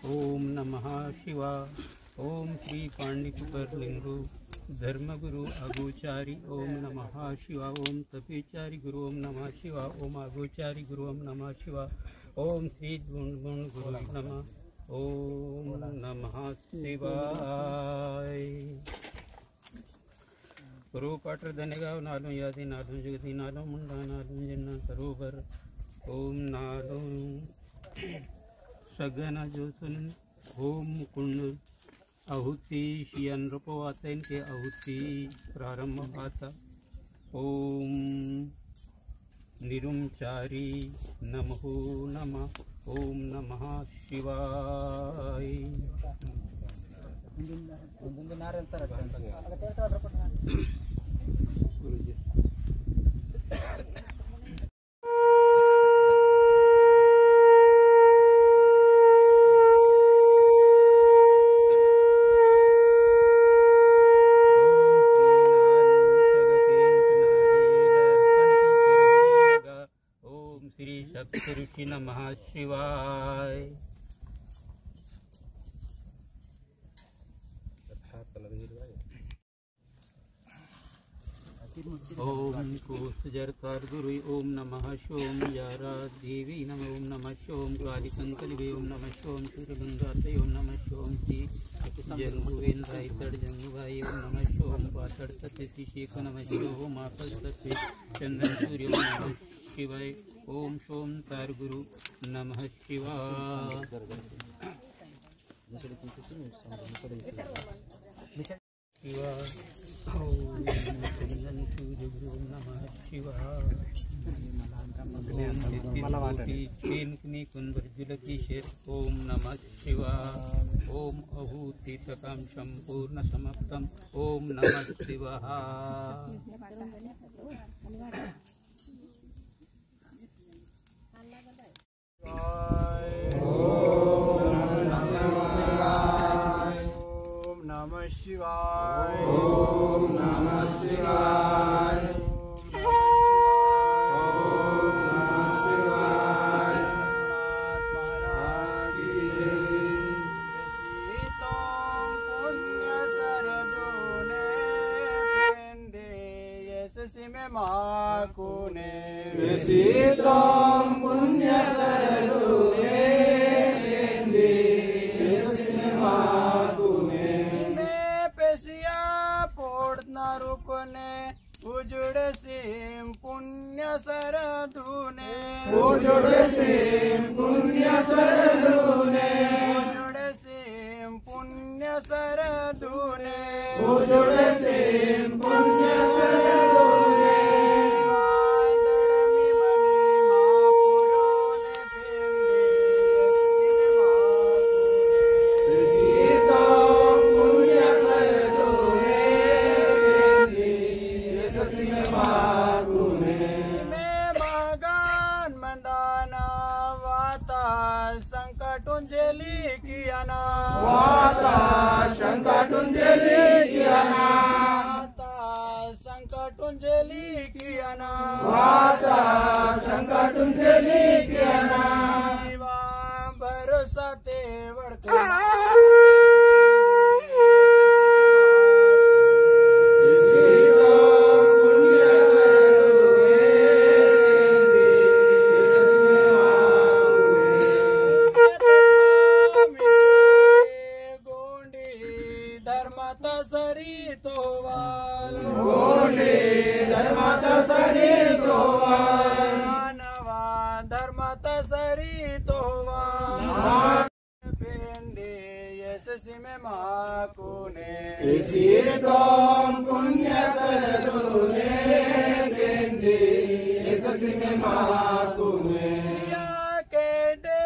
ओम नमः शिवाय। ओम श्री पांडिकुपरलिंगु धर्मगुरु अगोचारी ओम नमः शिवाय। ओम तपेचारी गुरु ओम नमः शिवाय। ओम अगोचारी गुरु ओम नमः शिवाय। ओम श्री गुण गुरु नमः। ओम नमः शिवाय। गुरु पाटर धनेगाव नालों यादी नालों जगदी नालों मुंडा नालों जन्ना सरोवर ओम नालों सगना जो सुन ओम कुंड आहुति शियन रूपवाते इनके आहुति प्रारंभ आता। ओम निरुमचारी नमो नमः। ओम नमः शिवाय। गुरुजी ओम श्री सप्तऋषि नमः शिवाय। ओम कोसजरकार गुरु ओम नमः शोम यारा देवी नमः। ओम नमः शोम काली कंकलिवे ओम नमः शोम सूर्यगंगाते ओम नमः शोम जी जंगुवेन राय तड़ जंगुवाई ओम नमः शोम पातड़ सत्य शेख नमः शोम आपल सत्य चंदन सूर्य ओम नमः शिवाय। ओम शोम तार गुरु नमः शिवाय। ओम चंदन सूर्य गुरु नमः शिवाय। ओम नमः शिवाय। ओम अभूतितकं संपूर्ण समाप्तम ओम नमः शिवाय। शिवाय। ओम नमः शिवाय। माकुने सीतम पुण्य सरदुने लेंदे यशस्वी माकुने पेसिया पोड़ना रूपने उजुड़ सिम पुण्य सरदुने उजुड़ सिम पुण्य सरदुने उजुड़ सिम पुण्य सरदुने उजुड़ सिम पुण्य सरदुने वाता संकटुंजलि कियाना वाता संकटुंजलि कियाना वाता संकटुंजलि कियाना शिवा भरोसा ते वड़के सीतम पुण्य सरदुने बेंदे यशस्वी में माकुने या के दे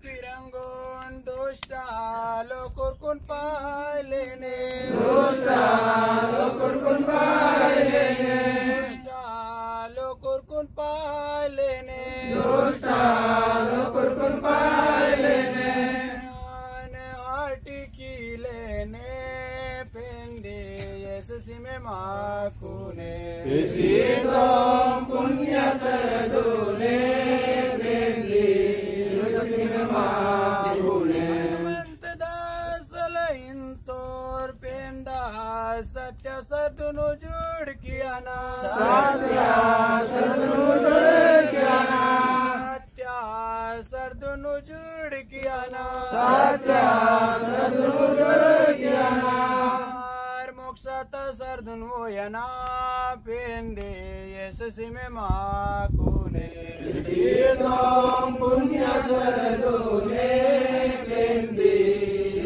पिरंगोन दोष्टा लोकुरकुन पालेने दोष्टा लोकुरकुन पालेने दोष्टा लोकुरकुन पालेने दोष्टा लोकुरकुन पालेने आटी की लेने यशस्वी माकुने सीतम पुण्य सरदुने सदनु जुड़ किया ना सत्या सदनु जुड़ किया ना सत्या सदनु जुड़ किया ना सत्या सदनु जुड़ किया ना मोक्षात सर्दुन वोयना पेंडे यशसी में माकुने सीतों पुण्य सर्दुने पेंडे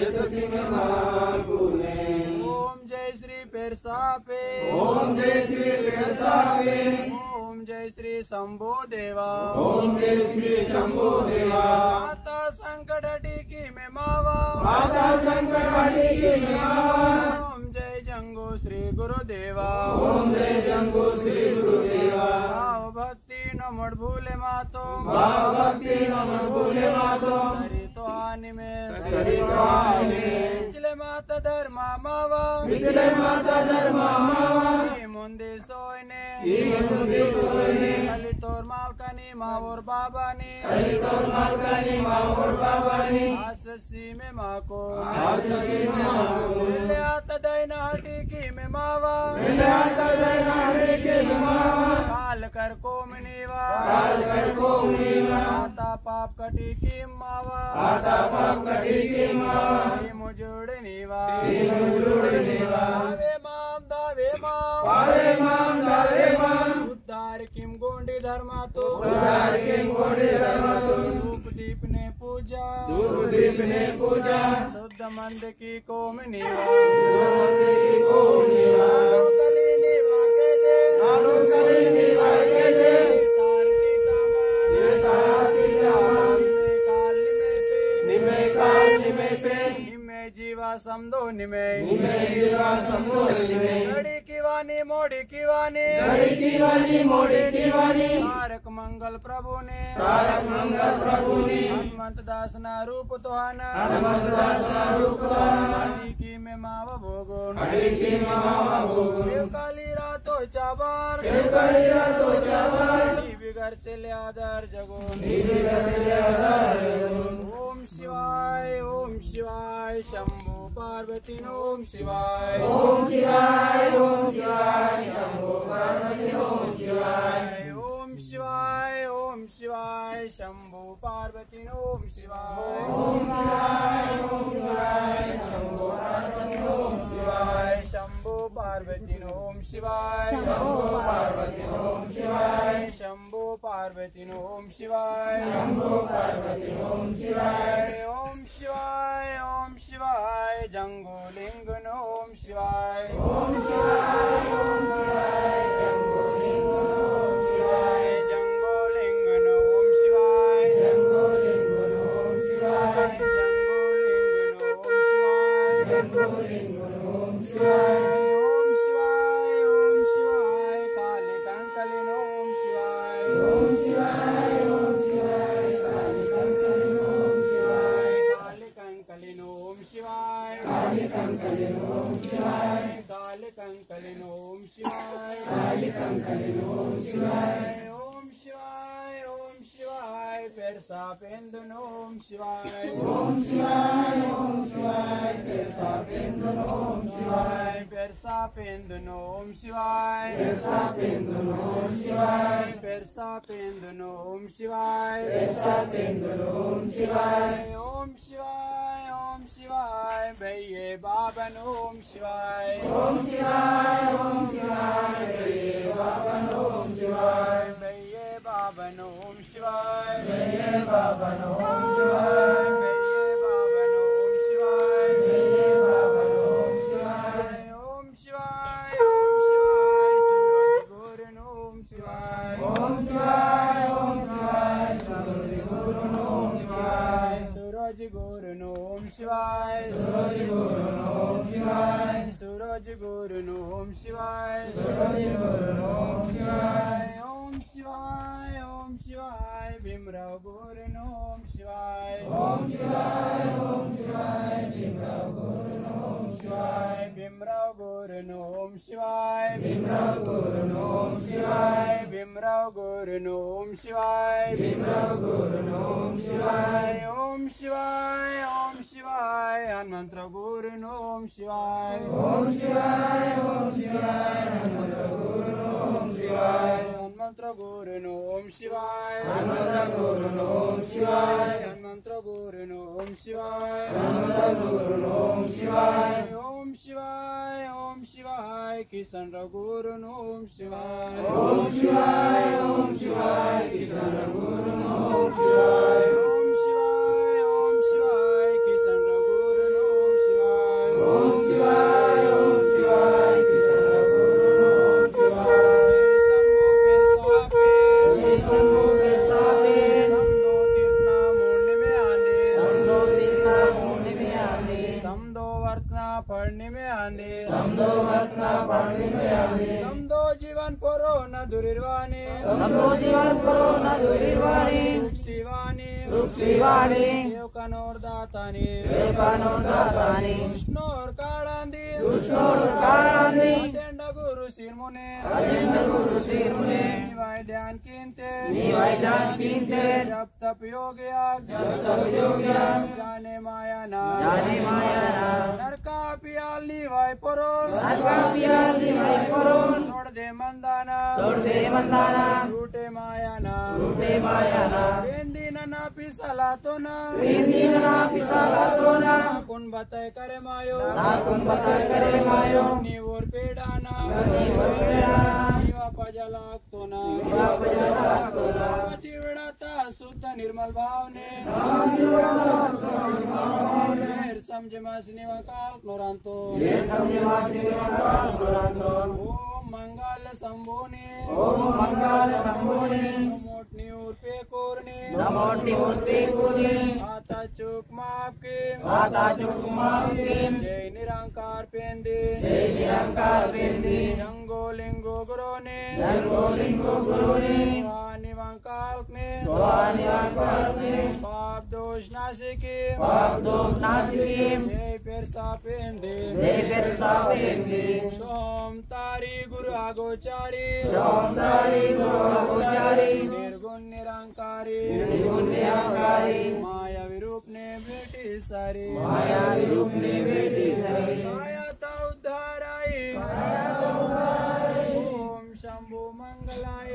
यशसी में माकुने ओम जय श्री पेरसापे ओम जय श्री पेरसापे ओम जय श्री शंभो देवा ओम जय श्री शंभो देवा माता संकट टीकी में मावा माता संकट की मावा ओम जय जंगो श्री गुरुदेवा ओम जय जंगो श्री गुरुदेवा भाव भक्ति नमोड भूले मातो भाव भक्ति नमः भूले मातो सरी तो आनि में सरी तो आनि में पिछले माता धर्मा मावा पिछले माता धर्मा मावा मुंदे सोयने मुंदे सोयने अली तोर मालकानी मावोर बाबानी अली तोर मालकानी मावोर बाबानी आससी में माको आससी में माको मिले आता दैना हटी की में मावा मिले आता दैना हटी की में मावा काल कर को मनीवा काल कर को मनीवा आता पाप कटी की मावा आता पाप कटी की मावा मुजुड़ नीवा मुजुड़ नीवा दावे माम दावे माम उद्धार किम गोंडी धर्मा तो उद्धार किम गोंडी धर्मा तो धूप दीप ने पूजा शुद्ध मंद की कोम नीवा कली नीवा के दे कली नीवा के दे तार की कामा निमे काल निमे पे निमे जीवा समदो निमे घड़ी की वानी मोड़ी की वानी मोड़ी की वानी तारक मंगल प्रभु ने हनुमंत दास ना रूप तोहाना की में मावा भोगो शिव काली रातो चाबार बिगर से ले आधार जगो ओम शिवाय शंभु पार्वती ओम शिवाय शंभो पार्वती ओम शिवाय ओम शिवाय शंभु पार्वती ओम शिवाय शंभो पार्वती ओम शिवाय शंभु पार्वती ओम शिवाय शंभो पार्वती ओम शिवाय शंभु पार्वती ओम शिवाय शंभो पार्वती ओम शिवाय ओम शिवाय जंगो लिंग ओम शिवाय ओम शिवाय जंगो लिंग ओम शिवाय जंगो लिंग ओम शिवाय जंगो लिंग ओम शिवाय जंगो लिंग ओम शिवाय ओम शिवाय काली कंकलिन ओम शिवाय ओम शिवाय काली कंकलिन ओम शिवाय काली कंकलिन ओम शिवाय काली कंकलिन ओम शिवाय काली कंकलिन ओम शिवाय काली कंकलिन ओम शिवाय ओम शिवाय पेरसा पेंदुन ओम शिवाय ओम शिवाय पेरसा पेंदुन ओम शिवाय पेरसा पेंदुन ओम शिवाय पेरसा पेंदुन ओम शिवाय पेरसा पेंदुन ओम शिवाय पेरसा पेंदुन ओम शिवाय ओम शिवाय भैये बाबन ओम शिवाय ओम शिवाय भैये बाबन ओम शिवाय भैये बाबन ओम शिवाय भैये बाबन ओम शिवाय भैये बाबन ओम शिवाय भैये बाबन ओम शिवाय ओम शिवाय सूरज गुरुन ओम शिवाय ओम शिवाय सूरज गुरुन ओम शिवाय सूरज गुरुन ओम शिवाय सूरज गुरुन ओम शिवाय सूरज गुरुन ओम शिवाय सूरज गुरुन ओम शिवाय ओम शिवाय भीमराव गुरुन ओम शिवाय ओम शिवाय भीमराव गुरुन ओम शिवाय भीमराव गुरुन ओम शिवाय भीमराव गुरुन ओम शिवाय भीमराव गुरुन ओम शिवाय भीमराव गुरुन ओम शिवाय ओम शिवाय हनुमंत्र गुरु ओम शिवाय ओम शिवाय ओम शिवाय हनुमंत्र गुरु ओम शिवाय हनुमंत्र गुरु ओम शिवाय हनुमंत्र गुरु ओम शिवाय हनुमंत्र गुरु ओम शिवाय हनुमंत्र गुरु ओम शिवाय ओम शिवाय ओम शिवाय किशन गुरु ओम शिवाय ओम शिवाय किशन गुरु ओम शिवाय ओम शिवाय किशन गुरु ओम शिवाय ओम शिवाय किशन गुरु ओम शिवाय शंभु पे सापे शंभु के सापे समदो तीर्थना मुंड में आने समदो तीर्थना मुंड में आने समदो वर्तना पढ़ने में आने समदो वर्तना पढ़ने में आने समदो जीवन परो न दुर्वाणी समदो जीवन परो न दुर्वाणी सुख शिवानी सुख शिवानी देव कनोर दातानी कृष्णोर काळांदी अतेंड गुरु सिरमुने निवाय ध्यान कीनते जब तप योग्या जाने माया ना नरका पियाल निवाय परो तोड़ दे मंदाना रूटे माया ना ना पिसला तो ना कुन बताए करे मायो निवर पेडाना निवा पजलाक तो ना चिवड़ाता शुद्ध निर्मल भावने समझ मास निवा काल नोरांतो ओम मंगल संभोने मोटनी उर्पे कोरने आता चुक माफ के जय निरंकार पेंदे जंगो लिंगो गुरोने निवंकाल ने पाप दोष नासिके जय पेरसा पेंदे सोम तारी गुरु आगोचारी निर्गुण निरंकारी माया विरूप ने बेटी सारी माया ता उद्धाराई ओम शंभु मंगलाय